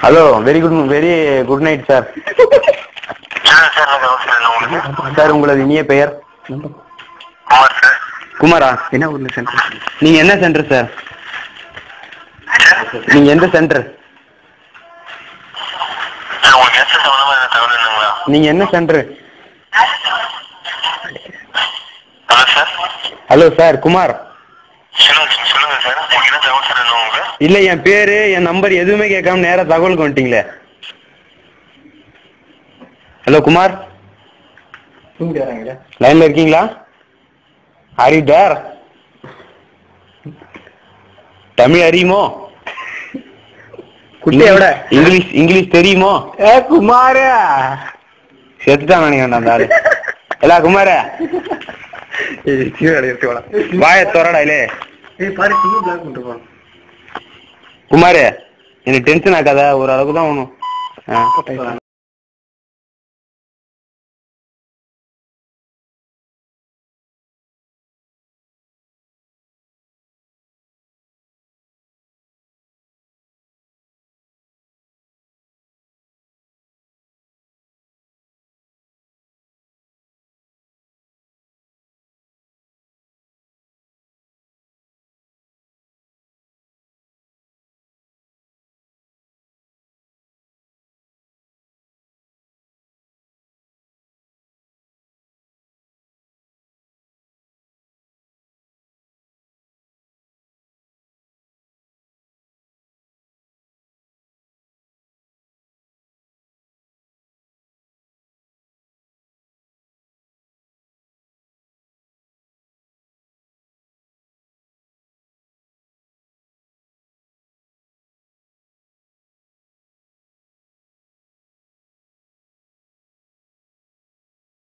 Hello, very good night sir. Sir உங்களது இனிய பெயர்? குமாரா? என்ன ஊர்ல சென்டர்? நீங்க என்ன சென்டர் சார்? நீங்க எந்த சென்டர்? நீங்க என்ன சென்டர்? Hello sir, Kumar. இல்ல, என் பேரு என் நம்பர் எதுவுமே கேட்காம நேரா தகவலுக்கு வந்துட்டீங்களே. ஹலோ குமார், லைன்ல இருக்கீங்களா? Are you there? தமிழ் அறியுமோ? குட்டியோட இங்கிலீஷ் தெரியுமோ? குமார செத்துட்டான் நினைக்கிறேன் அந்த ஆளு. எல்லா குமார வாய தோறடாயிலே. குமாரு, எனக்கு டென்ஷன் ஆக்காத, ஒரு அளவுக்கு தான் வேணும்.